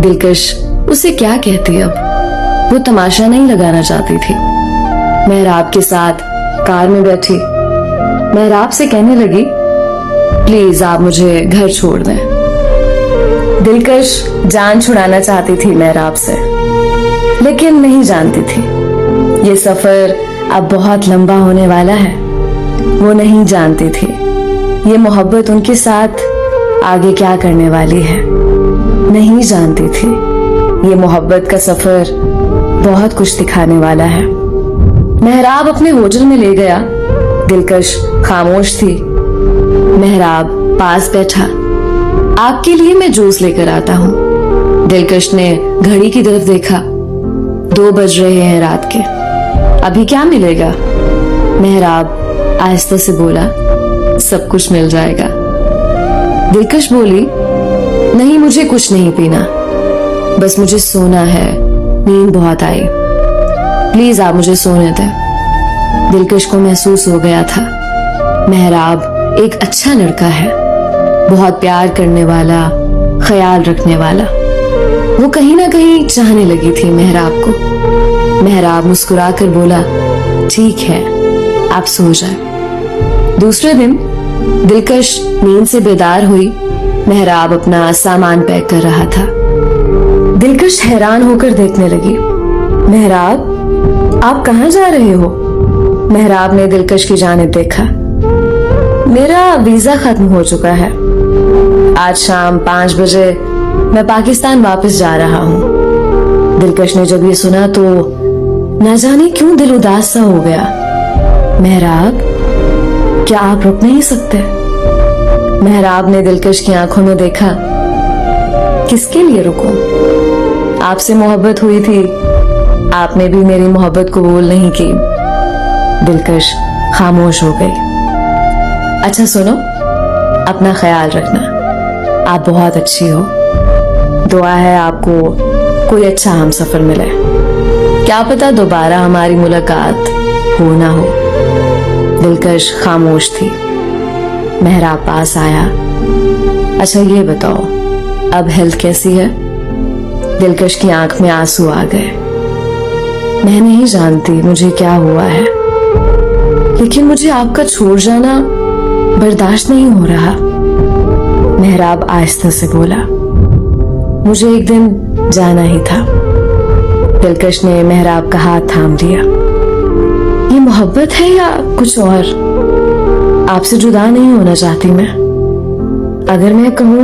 दिलकश उसे क्या कहती अब। वो तमाशा नहीं लगाना चाहती थी। मेहराब के साथ कार में बैठी मेहराब से कहने लगी, प्लीज आप मुझे घर छोड़ दें। दिलकश जान छुड़ाना चाहती थी मेहराब से, लेकिन नहीं जानती थी ये सफर अब बहुत लंबा होने वाला है। वो नहीं जानती थी ये मोहब्बत उनके साथ आगे क्या करने वाली है। नहीं जानती थी ये मोहब्बत का सफर बहुत कुछ दिखाने वाला है। मेहराब अपने होटल में ले गया। दिलकश खामोश थी। मेहराब पास बैठा, आपके लिए मैं जूस लेकर आता हूँ। दिलकश ने घड़ी की तरफ देखा, 2 बज रहे हैं रात के, अभी क्या मिलेगा। मेहराब आहिस्ता से बोला, सब कुछ मिल जाएगा। दिलकश बोली, नहीं मुझे कुछ नहीं पीना, बस मुझे सोना है, नींद बहुत आई, प्लीज आप मुझे सोने दें। दिलकश को महसूस हो गया था मेहराब एक अच्छा लड़का है, बहुत प्यार करने वाला, ख्याल रखने वाला। वो कहीं ना कहीं चाहने लगी थी मेहराब को। मेहराब मुस्कुराकर बोला, ठीक है आप सो जाए। दूसरे दिन दिलकश नींद से बेदार हुई। मेहराब अपना सामान पैक कर रहा था। दिलकश हैरान होकर देखने लगी, मेहराब आप कहाँ जा रहे हो। मेहराब ने दिलकश की जानिब देखा, मेरा वीजा खत्म हो चुका है, आज शाम 5 बजे मैं पाकिस्तान वापस जा रहा हूँ। दिलकश ने जब ये सुना तो न जाने क्यों दिल उदास सा हो गया। मेहराब क्या आप रुक नहीं सकते। मेहराब ने दिलकश की आंखों में देखा, किसके लिए रुकूं? आपसे मोहब्बत हुई थी, आपने भी मेरी मोहब्बत कबूल नहीं की। दिलकश खामोश हो गई। अच्छा सुनो, अपना ख्याल रखना, आप बहुत अच्छी हो। दुआ है आपको कोई अच्छा हमसफर मिले, क्या पता दोबारा हमारी मुलाकात हो ना हो। दिलकश खामोश थी। मेहराब पास आया, अच्छा ये बताओ अब हेल्थ कैसी है। दिलकश की आंख में आंसू आ गए। मैं नहीं जानती मुझे क्या हुआ है, लेकिन मुझे आपका छोड़ जाना बर्दाश्त नहीं हो रहा। मेहराब आहिस्ता से बोला, मुझे एक दिन जाना ही था। दिलकश ने मेहराब का हाथ थाम लिया। ये मोहब्बत है या कुछ और? आपसे जुदा नहीं होना चाहती मैं। अगर मैं कहूं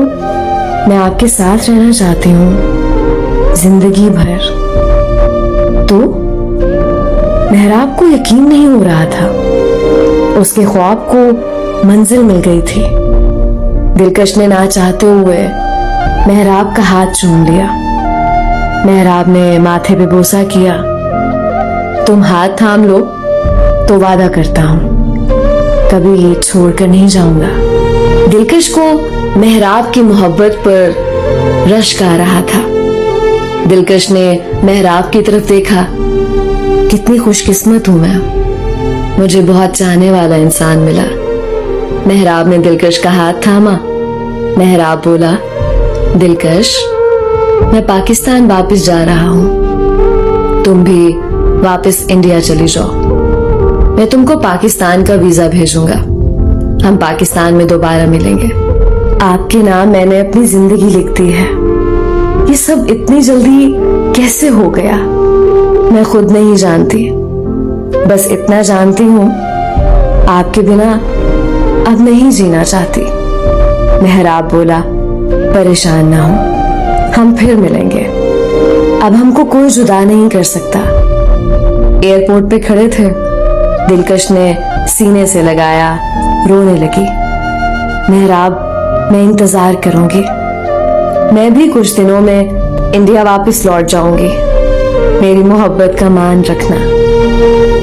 मैं आपके साथ रहना चाहती हूं जिंदगी भर, तो मेहराब को यकीन नहीं हो रहा था। उसके ख्वाब को मंजिल मिल गई थी। दिलकश ने ना चाहते हुए मेहराब का हाथ चूम लिया। मेहराब ने माथे पे बोसा किया, तुम हाथ थाम लो तो वादा करता हूं कभी ये छोड़कर नहीं जाऊंगा। दिलकश को मेहराब की मोहब्बत पर रश्क आ रहा था। दिलकश ने मेहराब की तरफ देखा, कितनी खुशकिस्मत हूं मैं, मुझे बहुत चाहने वाला इंसान मिला। मेहराब ने दिलकश का हाथ थामा। मेहराब बोला, दिलकश मैं पाकिस्तान वापस जा रहा हूं, तुम भी वापस इंडिया चली जाओ। मैं तुमको पाकिस्तान का वीजा भेजूंगा, हम पाकिस्तान में दोबारा मिलेंगे। आपके नाम मैंने अपनी जिंदगी लिख दी है। ये सब इतनी जल्दी कैसे हो गया मैं खुद नहीं जानती। बस इतना जानती हूं, आपके बिना अब नहीं जीना चाहती। मेहराब बोला, परेशान ना हो, हम फिर मिलेंगे। अब हमको कोई जुदा नहीं कर सकता। एयरपोर्ट पे खड़े थे। दिलकश ने सीने से लगाया, रोने लगी। मेहराब मैं इंतजार करूंगी, मैं भी कुछ दिनों में इंडिया वापस लौट जाऊंगी, मेरी मोहब्बत का मान रखना।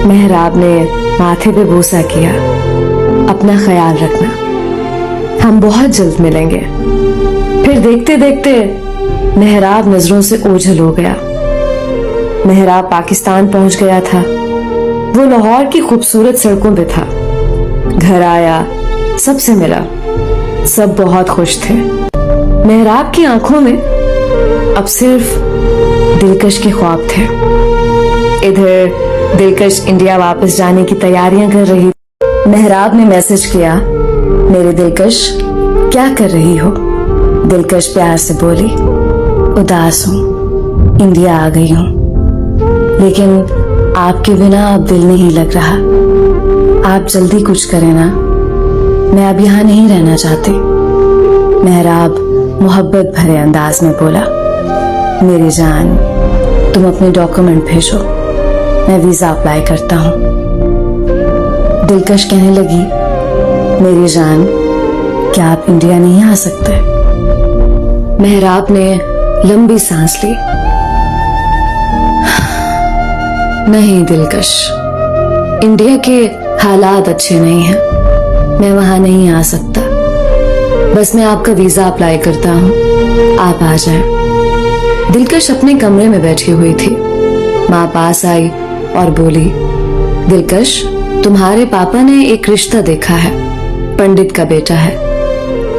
मेहराब ने माथे पे बोसा किया, अपना ख्याल रखना, हम बहुत जल्द मिलेंगे। फिर देखते देखते मेहराब नजरों से ओझल हो गया। मेहराब पाकिस्तान पहुंच गया था। वो लाहौर की खूबसूरत सड़कों पे था। घर आया, सबसे मिला, सब बहुत खुश थे। मेहराब की आंखों में अब सिर्फ दिलकश के ख्वाब थे। इधर दिलकश इंडिया वापस जाने की तैयारियां कर रही थी। मेहराब ने मैसेज किया, मेरे दिलकश क्या कर रही हो? दिलकश प्यार से बोली, उदास हूँ, इंडिया आ गई हूँ, लेकिन आपके बिना अब दिल नहीं लग रहा। आप जल्दी कुछ करें ना, मैं अब यहाँ नहीं रहना चाहती। मेहराब मोहब्बत भरे अंदाज में बोला, मेरी जान तुम अपने डॉक्यूमेंट भेजो, मैं वीजा अप्लाई करता हूँ। दिलकश कहने लगी, मेरी जान क्या आप इंडिया नहीं आ सकते? मेहराब ने लंबी सांस ली। नहीं दिलकश, इंडिया के हालात अच्छे नहीं हैं, मैं वहां नहीं आ सकता। बस मैं आपका वीजा अप्लाई करता हूँ, आप आ जाएं। दिलकश अपने कमरे में बैठी हुई थी। माँ पास आई और बोली, दिलकश तुम्हारे पापा ने एक रिश्ता देखा है, पंडित का बेटा है,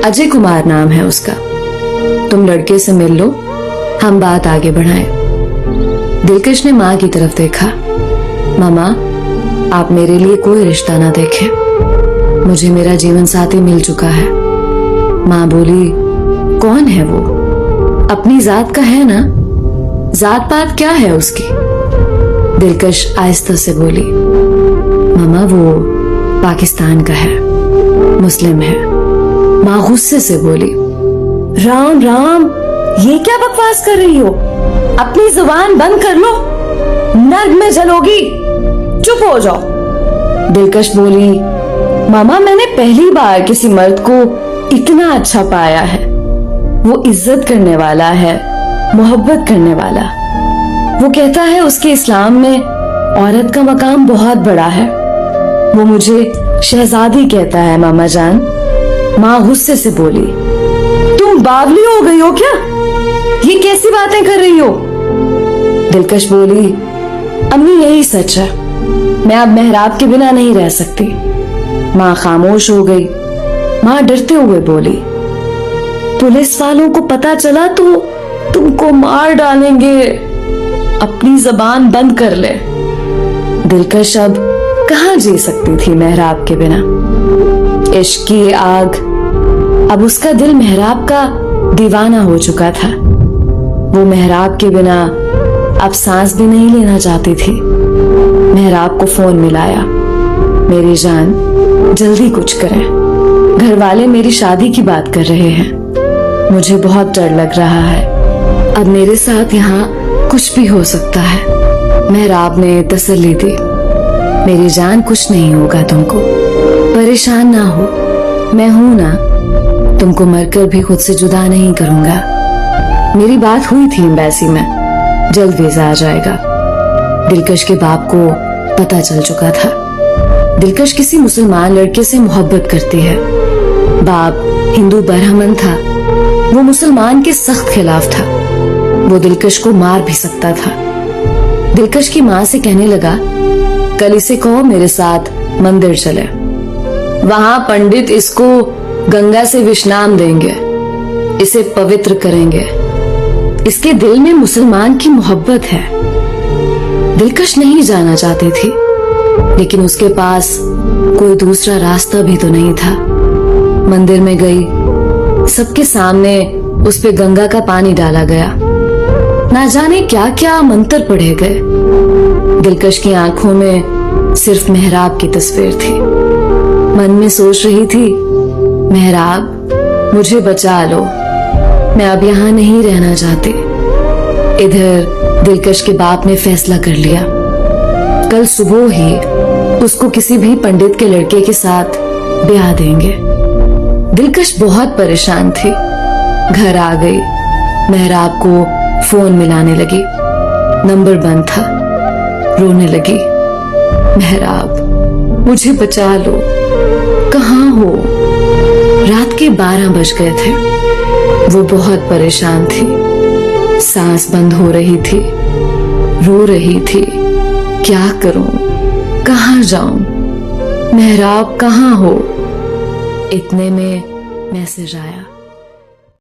अजय कुमार नाम है उसका। तुम लड़के से मिल लो, हम बात आगे बढ़ाएं। दिलकश ने माँ की तरफ देखा। मामा, आप मेरे लिए कोई रिश्ता ना देखें, मुझे मेरा जीवन साथी मिल चुका है। माँ बोली, कौन है वो? अपनी जात का है ना, जात पात क्या है उसकी? दिलकश आहिस्ता से बोली, मामा वो पाकिस्तान का है, मुस्लिम है। माँ गुस्से से बोली, राम राम, ये क्या बकवास कर रही हो? अपनी जुबान बंद कर लो, नर्क में जलोगी, चुप हो जाओ। दिलकश बोली, मामा मैंने पहली बार किसी मर्द को इतना अच्छा पाया है। वो इज्जत करने वाला है, मोहब्बत करने वाला। वो कहता है उसके इस्लाम में औरत का मकाम बहुत बड़ा है। वो मुझे शहजादी कहता है मामा जान। माँ गुस्से से बोली, तुम बावली हो गई हो क्या? ये कैसी बातें कर रही हो? दिलकश बोली, अम्मी यही सच है, मैं अब मेहराब के बिना नहीं रह सकती। माँ खामोश हो गई। माँ डरते हुए बोली, पुलिस वालों को पता चला तो तुमको मार डालेंगे, अपनी जबान बंद कर ले। दिलकश अब कहाँ जी सकती थी मेहराब के बिना। इश्क की आग, अब उसका दिल मेहराब का दीवाना हो चुका था। वो मेहराब के बिना अब सांस भी नहीं लेना चाहती थी। मेहराब को फोन मिलाया, मेरी जान जल्दी कुछ करें, घर वाले मेरी शादी की बात कर रहे हैं, मुझे बहुत डर लग रहा है, अब मेरे साथ यहाँ कुछ भी हो सकता है। मेहराब ने तसल्ली दी, मेरी जान कुछ नहीं होगा तुमको, परेशान ना हो, मैं हूं ना, तुमको मरकर भी खुद से जुदा नहीं करूंगा। मेरी बात हुई थी एम्बेसी में, जल्द वीजा आ जाएगा। दिलकश के बाप को पता चल चुका था। दिलकश किसी मुसलमान लड़के से मोहब्बत करती है। बाप हिंदू ब्राह्मण था, वो मुसलमान के सख्त खिलाफ था। वो दिलकश को मार भी सकता था। दिलकश की माँ से कहने लगा, कल इसे कहो मेरे साथ मंदिर चले, वहां पंडित इसको गंगा से विश्राम देंगे, इसे पवित्र करेंगे, इसके दिल में मुसलमान की मोहब्बत है। दिलकश नहीं जाना चाहती थी, लेकिन उसके पास कोई दूसरा रास्ता भी तो नहीं था। मंदिर में गई, सबके सामने उस पे गंगा का पानी डाला गया। ना जाने क्या क्या मंत्र पढ़े गए। दिलकश की आंखों में सिर्फ मेहराब की तस्वीर थी। मन में सोच रही थी, मेहराब मुझे बचा लो, मैं अब यहाँ नहीं रहना चाहती। इधर दिलकश के बाप ने फैसला कर लिया, कल सुबह ही उसको किसी भी पंडित के लड़के के साथ ब्याह देंगे। दिलकश बहुत परेशान थी। घर आ गई, मेहराब को फोन मिलाने लगी, नंबर बंद था। रोने लगी, मेहराब मुझे बचा लो, कहाँ हो? रात के 12 बज गए थे। वो बहुत परेशान थी, सांस बंद हो रही थी, रो रही थी, क्या करूं, कहाँ जाऊं, मेहराब कहाँ हो? इतने में मैसेज आया।